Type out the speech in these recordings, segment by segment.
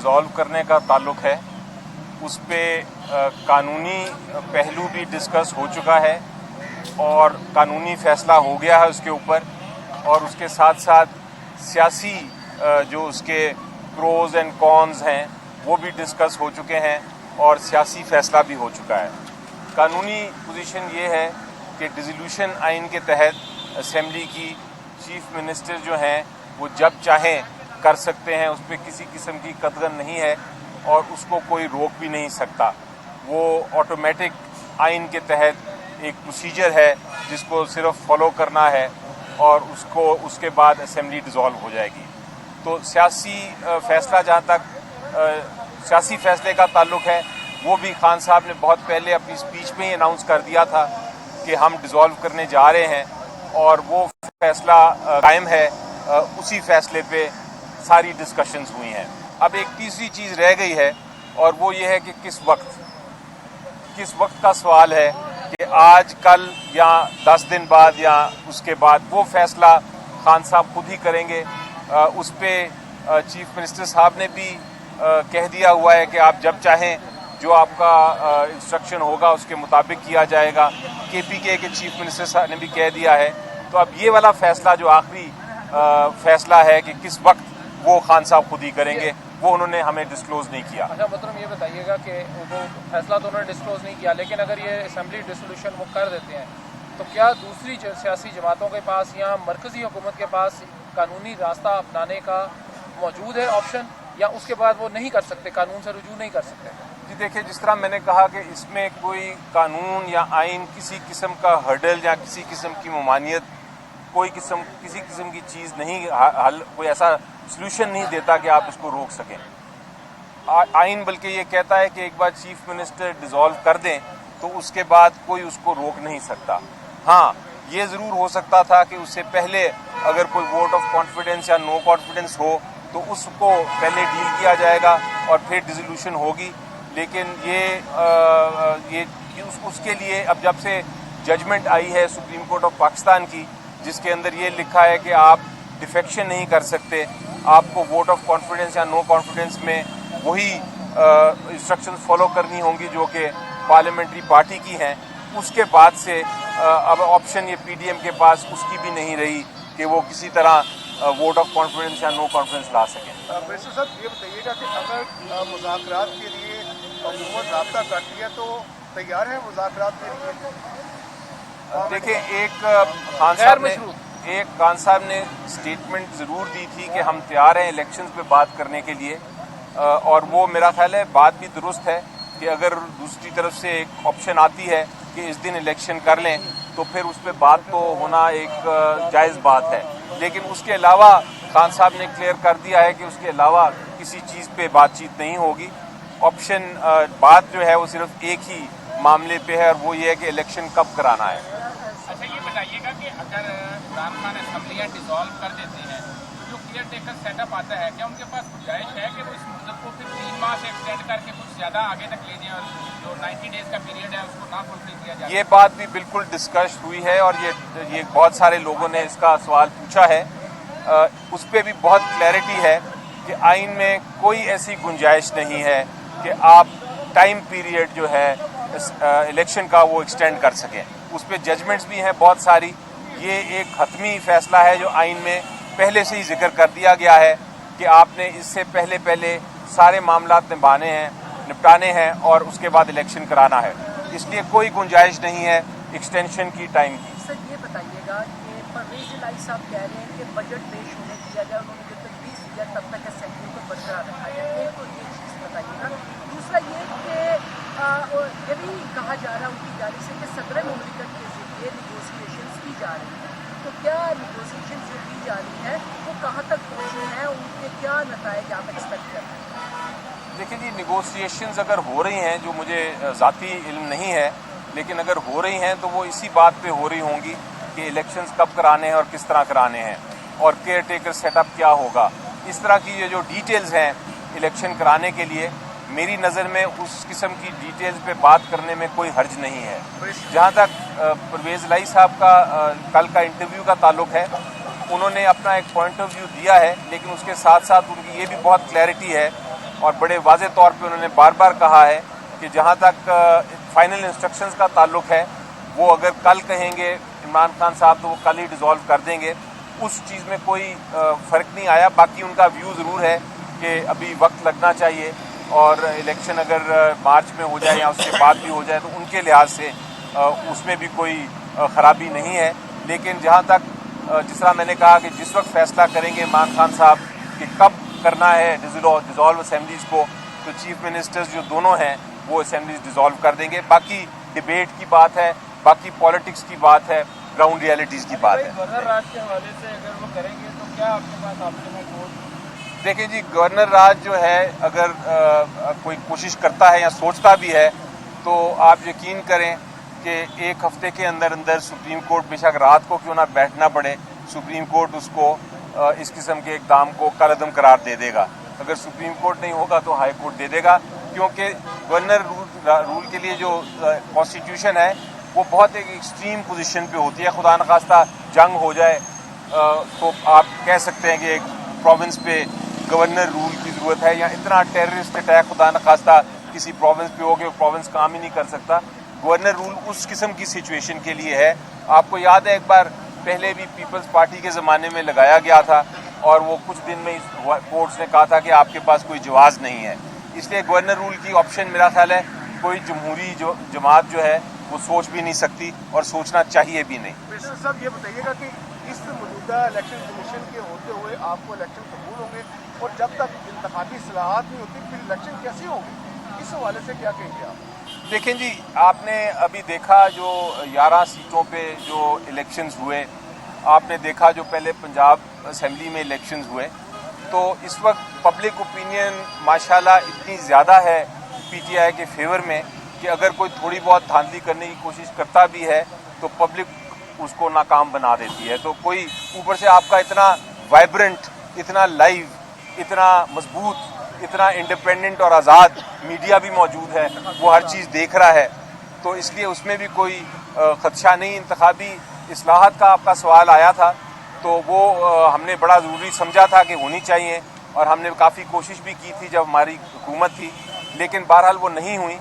Dissolve करने का ताल्लुक है उस पे कानूनी पहलू भी डिस्कस हो चुका है और कानूनी फैसला हो गया है उसके ऊपर, और उसके साथ साथ सियासी जो उसके प्रोज एंड कॉन्स हैं वो भी डिस्कस हो चुके हैं और सियासी फैसला भी हो चुका है। कानूनी पोजीशन ये है कि डिसोल्यूशन आइन के तहत असेंबली की चीफ मिनिस्टर जो हैं वो जब चाहें कर सकते हैं, उस पर किसी किस्म की कतगन नहीं है और उसको कोई रोक भी नहीं सकता। वो ऑटोमेटिक आइन के तहत एक प्रोसीजर है जिसको सिर्फ फॉलो करना है और उसके बाद असेंबली डिसॉल्व हो जाएगी। तो सियासी फैसला जहाँ तक सियासी फैसले का ताल्लुक है वो भी खान साहब ने बहुत पहले अपनी स्पीच में ही अनाउंस कर दिया था कि हम डिसॉल्व करने जा रहे हैं और वो फैसला कायम है। उसी फैसले पे सारी डिस्कशंस हुई हैं। अब एक तीसरी चीज़ रह गई है और वो ये है कि किस वक्त का सवाल है कि आज कल या 10 दिन बाद या उसके बाद, वो फैसला खान साहब खुद ही करेंगे। उस पे चीफ मिनिस्टर साहब ने भी कह दिया हुआ है कि आप जब चाहें जो आपका इंस्ट्रक्शन होगा उसके मुताबिक किया जाएगा। KPK के चीफ मिनिस्टर साहब ने भी कह दिया है। तो अब ये वाला फैसला जो आखिरी फैसला है कि किस वक्त, वो खान साहब खुद ही करेंगे, वो उन्होंने हमें डिस्क्लोज नहीं किया। अच्छा मोहतरम, ये बताइएगा कि वो फैसला तो उन्होंने डिस्क्लोज नहीं किया, लेकिन अगर ये असेंबली डिसोल्यूशन वो कर देते हैं तो क्या दूसरी सियासी जमातों के पास या मरकज़ी हुकूमत के पास कानूनी रास्ता अपनाने का मौजूद है ऑप्शन, या उसके बाद वो नहीं कर सकते, कानून से रुजू नहीं कर सकते? जी देखिए, जिस तरह मैंने कहा कि इसमें कोई कानून या आइन किसी किस्म का हर्डल या किसी किस्म की ममानियत, किसी किस्म की चीज़ नहीं, कोई ऐसा सॉल्यूशन नहीं देता कि आप इसको रोक सकें। आइन बल्कि ये कहता है कि एक बार चीफ मिनिस्टर डिसॉल्व कर दें तो उसके बाद कोई उसको रोक नहीं सकता। हाँ, ये ज़रूर हो सकता था कि उससे पहले अगर कोई वोट ऑफ कॉन्फिडेंस या नो कॉन्फिडेंस हो तो उसको पहले डील किया जाएगा और फिर डिसोल्यूशन होगी। लेकिन उसके लिए अब जब से जजमेंट आई है सुप्रीम कोर्ट ऑफ पाकिस्तान की, जिसके अंदर ये लिखा है कि आप डिफेक्शन नहीं कर सकते, आपको वोट ऑफ कॉन्फिडेंस या नो कॉन्फिडेंस में वही इंस्ट्रक्शंस फॉलो करनी होंगी जो कि पार्लियामेंट्री पार्टी की हैं। उसके बाद से अब ऑप्शन ये PDM के पास उसकी भी नहीं रही कि वो किसी तरह वोट ऑफ कॉन्फिडेंस या नो कॉन्फिडेंस ला सकें। मिनिस्टर साहब, ये बताइएगा कि अगर मुज़ाकरात के लिए हुकूमत राब्ता करती है तो तैयार है मुज़ाकरात के लिए? देखिए, एक खान साहब ने स्टेटमेंट ज़रूर दी थी कि हम तैयार हैं इलेक्शंस पे बात करने के लिए, और वो मेरा ख्याल है बात भी दुरुस्त है कि अगर दूसरी तरफ से एक ऑप्शन आती है कि इस दिन इलेक्शन कर लें तो फिर उस पर बात तो होना एक जायज़ बात है। लेकिन उसके अलावा खान साहब ने क्लियर कर दिया है कि उसके अलावा किसी चीज़ पे बातचीत नहीं होगी। ऑप्शन बात जो है वो सिर्फ एक ही मामले पे है और वो ये है कि इलेक्शन कब कराना है। अच्छा, ये बताइएगा कि अगर इमरान खान असेंबलियाँ डिसॉल्व कर देते हैं तो जो केयर टेकर सेटअप आता है, क्या उनके पास गुंजाइश है कि वो इस मुद्दत को फिर 3 माह से एक्सटेंड करके कुछ ज़्यादा आगे तक ले जाएं और जो 90 डेज का पीरियड है उसको ना फुलफिल किया जाए? ये बात भी बिल्कुल डिस्कस हुई है और ये बहुत सारे लोगों ने इसका सवाल पूछा है। उस पर भी बहुत क्लैरिटी है कि आइन में कोई ऐसी गुंजाइश नहीं है कि आप टाइम पीरियड जो है इलेक्शन का वो एक्सटेंड कर सकें। उस पर जजमेंट्स भी हैं बहुत सारी। ये एक हतमी फैसला है जो आइन में पहले से ही जिक्र कर दिया गया है कि आपने इससे पहले सारे मामला निपटाने हैं और उसके बाद इलेक्शन कराना है। इसलिए कोई गुंजाइश नहीं है एक्सटेंशन की टाइम की। सर, ये बताइएगा कि परवेज इलाही साहब कह रहे हैं कि बजट पेश होने दिया जाए, उन्होंने जब तक 20 दिया तब तक असेंबली को बरकरार रखा जाए। एक तो ये चीज़ बताइएगा। दूसरा ये कि ये भी कहा जा रहा है उनकी जानिब से कि सदर मुमलिकत के ज़रिए निगोसिएशंस की जा रही हैं, तो क्या निगोसिएशंस जो की जा रही हैं वो कहाँ तक पहुँची हैं, उनके क्या नताइज आप एक्सपेक्ट कर रहे हैं? देखिए जी, निगोसिएशंस अगर हो रही हैं, जो मुझे ज़ाती इल्म नहीं है, लेकिन अगर हो रही हैं तो वो इसी बात पे हो रही होंगी कि इलेक्शंस कब कराने हैं और किस तरह कराने हैं और केयर टेकर सेटअप क्या होगा। इस तरह की ये जो डिटेल्स हैं इलेक्शन कराने के लिए, मेरी नज़र में उस किस्म की डिटेल्स पे बात करने में कोई हर्ज नहीं है। जहाँ तक परवेज़ इलाही साहब का कल का इंटरव्यू का ताल्लुक है, उन्होंने अपना एक पॉइंट ऑफ व्यू दिया है, लेकिन उसके साथ साथ उनकी ये भी बहुत क्लैरिटी है اور بڑے واضح طور پہ انہوں نے بار بار کہا ہے کہ جہاں تک فائنل انسٹرکشنز کا تعلق ہے وہ اگر کل کہیں گے عمران خان صاحب تو وہ کل ہی ڈیزالو کر دیں گے. اس چیز میں کوئی فرق نہیں آیا. باقی ان کا ویو ضرور ہے کہ ابھی وقت لگنا چاہیے اور الیکشن اگر مارچ میں ہو جائے یا اس کے بعد بھی ہو جائے تو ان کے لحاظ سے اس میں بھی کوئی خرابی نہیں ہے. لیکن جہاں تک جس طرح میں نے کہا کہ جس وقت فیصلہ کریں گے عمران خان صاحب کہ کب کرنا ہے ڈیزالو اسمبلیز کو تو چیف منسٹرز جو دونوں ہیں وہ اسمبلیز ڈیزالو کر دیں گے. باقی ڈبیٹ کی بات ہے, باقی پالیٹکس کی بات ہے, گراؤنڈ ریئلٹیز کی بات ہے. گورنر راج کے حوالے سے اگر وہ کریں گے تو کیا آپ کے پاس آپشن ہے؟ دیکھیں جی, گورنر راج جو ہے اگر کوئی کوشش کرتا ہے یا سوچتا بھی ہے تو آپ یقین کریں کہ ایک ہفتے کے اندر اندر سپریم کورٹ بے شک رات کو کیوں نہ بیٹھنا پڑے, سپریم کورٹ اس کو اس قسم کے اقدام کو کالعدم قرار دے دے گا. اگر سپریم کورٹ نہیں ہوگا تو ہائی کورٹ دے دے گا, کیونکہ گورنر رول کے لیے جو کانسٹیٹیوشن ہے وہ بہت ایک ایکسٹریم پوزیشن پہ ہوتی ہے. خدا نخواستہ جنگ ہو جائے تو آپ کہہ سکتے ہیں کہ ایک پروونس پہ گورنر رول کی ضرورت ہے, یا اتنا ٹیررسٹ اٹیک خدا نخواستہ کسی پروونس پہ ہو کہ وہ پروونس کام ہی نہیں کر سکتا. گورنر رول اس قسم کی سچویشن کے لیے ہے. آپ کو یاد ہے ایک بار پہلے بھی پیپلز پارٹی کے زمانے میں لگایا گیا تھا اور وہ کچھ دن میں کورٹس نے کہا تھا کہ آپ کے پاس کوئی جواز نہیں ہے. اس لیے گورنر رول کی آپشن میرا خیال ہے کوئی جمہوری جماعت جو ہے وہ سوچ بھی نہیں سکتی اور سوچنا چاہیے بھی نہیں. پریزیڈنٹ صاحب یہ بتائیے گا کہ اس موجودہ الیکشن کمیشن کے ہوتے ہوئے آپ کو الیکشن قبول ہوں گے, اور جب تک انتخابی اصلاحات نہیں ہوتی پھر الیکشن کیسے ہوں گے, اس حوالے سے کیا کہیں گے آپ؟ دیکھیں جی, آپ نے ابھی دیکھا جو 11 سیٹوں پہ جو الیکشنز ہوئے, آپ نے دیکھا جو پہلے پنجاب اسمبلی میں الیکشنز ہوئے, تو اس وقت پبلک اوپینین ماشاءاللہ اتنی زیادہ ہے پی ٹی آئی کے فیور میں کہ اگر کوئی تھوڑی بہت دھاندلی کرنے کی کوشش کرتا بھی ہے تو پبلک اس کو ناکام بنا دیتی ہے. تو کوئی اوپر سے آپ کا اتنا وائبرنٹ, اتنا لائیو, اتنا مضبوط, اتنا انڈیپینڈنٹ اور آزاد میڈیا بھی موجود ہے, وہ ہر چیز دیکھ رہا ہے, تو اس لیے اس میں بھی کوئی خدشہ نہیں. انتخابی اصلاحات کا آپ کا سوال آیا تھا تو وہ ہم نے بڑا ضروری سمجھا تھا کہ ہونی چاہیے, اور ہم نے کافی کوشش بھی کی تھی جب ہماری حکومت تھی, لیکن بہرحال وہ نہیں ہوئی.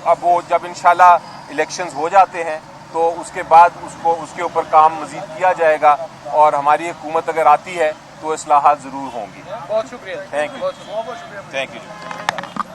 اب وہ جب انشاءاللہ الیکشنز ہو جاتے ہیں تو اس کے بعد اس کے اوپر کام مزید کیا جائے گا, اور ہماری حکومت اگر آتی ہے تو اصلاحات ضرور ہوں گی. بہت شکریہ. Thank you. بہت بہت شکریہ. Thank you.